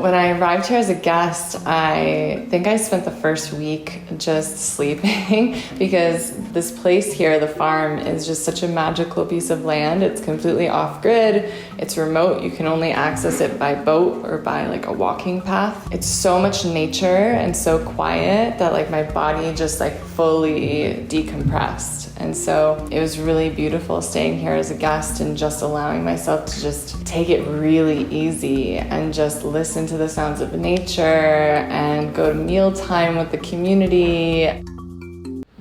when I arrived here as a guest, I think I spent the first week just sleeping because this place here, the farm, is just such a magical piece of land. It's completely off-grid, it's remote, you can only access it by boat or by like a walking path. It's so much nature and so quiet that like my body just like fully decompressed. And so it was really beautiful staying here as a guest and just allowing myself to just take it really easy and just listen to the sounds of nature and go to mealtime with the community.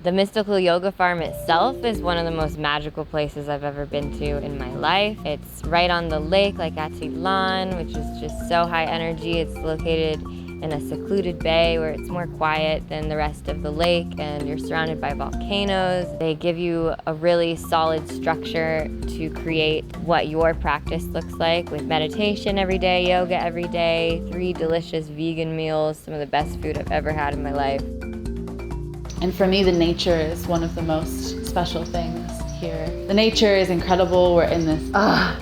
The Mystical Yoga Farm itself is one of the most magical places I've ever been to in my life. It's right on the lake, like Atitlan, which is just so high energy. It's located in a secluded bay where it's more quiet than the rest of the lake, and you're surrounded by volcanoes. They give you a really solid structure to create what your practice looks like, with meditation every day, yoga every day, 3 delicious vegan meals, some of the best food I've ever had in my life. And for me, the nature is one of the most special things here. The nature is incredible. We're in this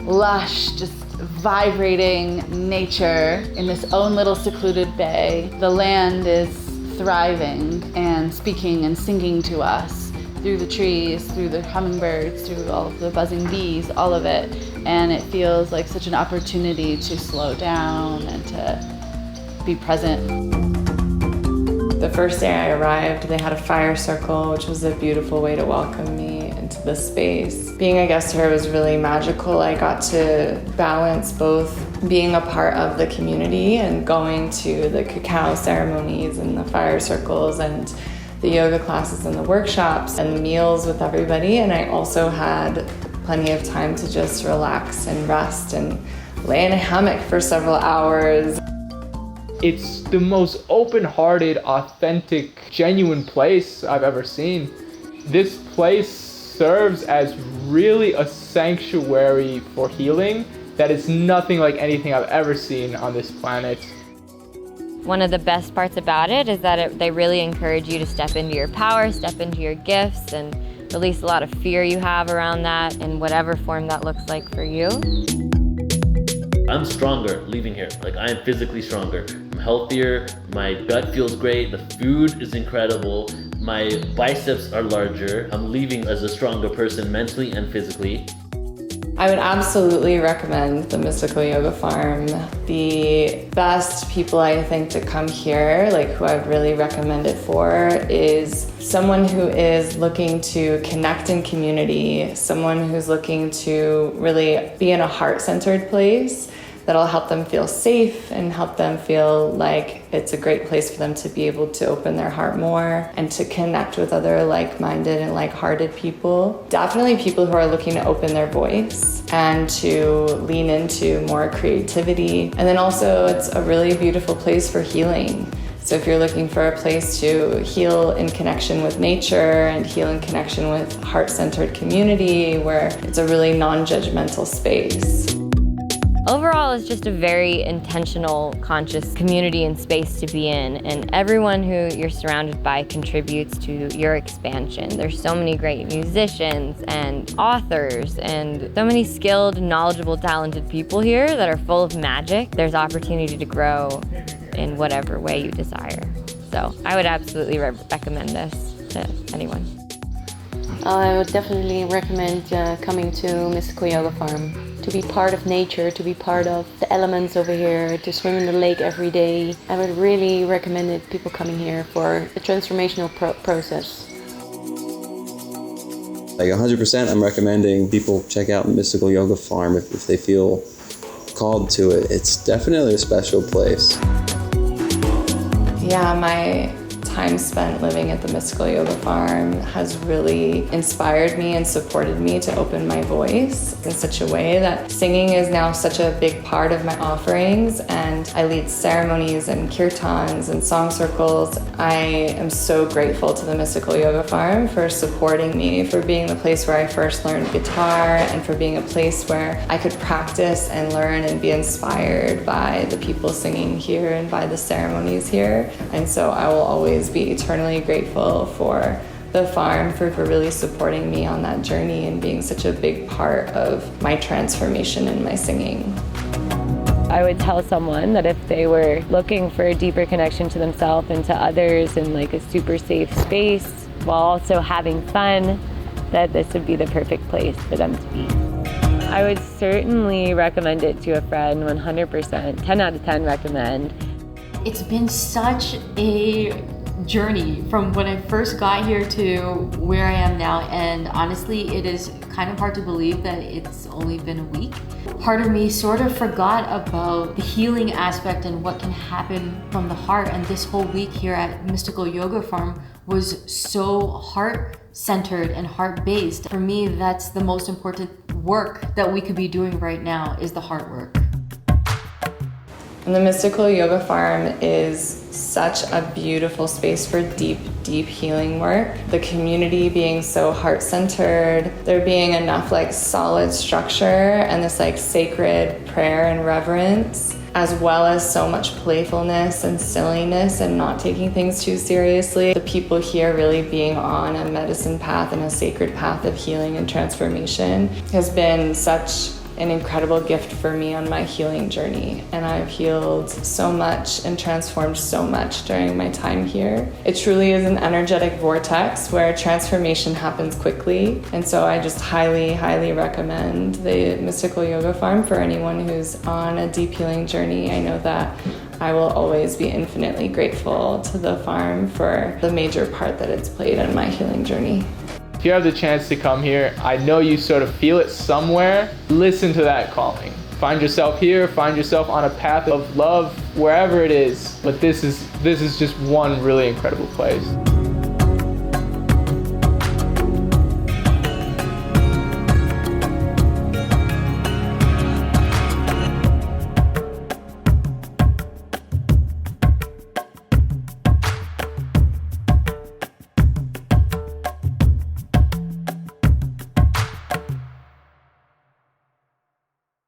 lush, just vibrating nature in this own little secluded bay. The land is thriving and speaking and singing to us through the trees, through the hummingbirds, through all of the buzzing bees, all of it. And it feels like such an opportunity to slow down and to be present. The first day I arrived, they had a fire circle, which was a beautiful way to welcome me into the space. Being a guest here was really magical. I got to balance both being a part of the community and going to the cacao ceremonies and the fire circles and the yoga classes and the workshops and the meals with everybody. And I also had plenty of time to just relax and rest and lay in a hammock for several hours. It's the most open-hearted, authentic, genuine place I've ever seen. This place serves as really a sanctuary for healing that is nothing like anything I've ever seen on this planet. One of the best parts about it is that they really encourage you to step into your power, step into your gifts, and release a lot of fear you have around that in whatever form that looks like for you. I'm stronger leaving here. Like, I am physically stronger. I'm healthier, my gut feels great, the food is incredible, my biceps are larger. I'm leaving as a stronger person mentally and physically. I would absolutely recommend the Mystical Yoga Farm. The best people I think to come here, like who I'd really recommend it for, is someone who is looking to connect in community, someone who's looking to really be in a heart-centered place that'll help them feel safe and help them feel like it's a great place for them to be able to open their heart more and to connect with other like-minded and like-hearted people. Definitely people who are looking to open their voice and to lean into more creativity. And then also it's a really beautiful place for healing. So if you're looking for a place to heal in connection with nature and heal in connection with heart-centered community where it's a really non-judgmental space. Overall, it's just a very intentional, conscious community and space to be in, and everyone who you're surrounded by contributes to your expansion. There's so many great musicians and authors and so many skilled, knowledgeable, talented people here that are full of magic. There's opportunity to grow in whatever way you desire. So I would absolutely recommend this to anyone. I would definitely recommend coming to Mystical Yoga Farm. To be part of nature, to be part of the elements over here, to swim in the lake every day. I would really recommend it, people coming here for a transformational process. Like 100%, I'm recommending people check out Mystical Yoga Farm if they feel called to it. It's definitely a special place. Yeah, my time spent living at the Mystical Yoga Farm has really inspired me and supported me to open my voice in such a way that singing is now such a big part of my offerings, and I lead ceremonies and kirtans and song circles. I am so grateful to the Mystical Yoga Farm for supporting me, for being the place where I first learned guitar, and for being a place where I could practice and learn and be inspired by the people singing here and by the ceremonies here. And so I will always be eternally grateful for the farm for really supporting me on that journey and being such a big part of my transformation in my singing. I would tell someone that if they were looking for a deeper connection to themselves and to others in like a super safe space while also having fun, that this would be the perfect place for them to be. I would certainly recommend it to a friend, 100%, 10 out of 10 recommend. It's been such a journey from when I first got here to where I am now, and honestly it is kind of hard to believe that it's only been a week. Part of me sort of forgot about the healing aspect and what can happen from the heart, and this whole week here at Mystical Yoga Farm was so heart-centered and heart-based. For me, that's the most important work that we could be doing right now, is the heart work. And the Mystical Yoga Farm is such a beautiful space for deep, deep healing work. The community being so heart-centered, there being enough like solid structure and this like sacred prayer and reverence, as well as so much playfulness and silliness and not taking things too seriously. The people here really being on a medicine path and a sacred path of healing and transformation has been such an incredible gift for me on my healing journey. And I've healed so much and transformed so much during my time here. It truly is an energetic vortex where transformation happens quickly. And so I just highly, highly recommend the Mystical Yoga Farm for anyone who's on a deep healing journey. I know that I will always be infinitely grateful to the farm for the major part that it's played in my healing journey. If you have the chance to come here, I know you sort of feel it somewhere. Listen to that calling. Find yourself here, find yourself on a path of love, wherever it is. But this is just one really incredible place.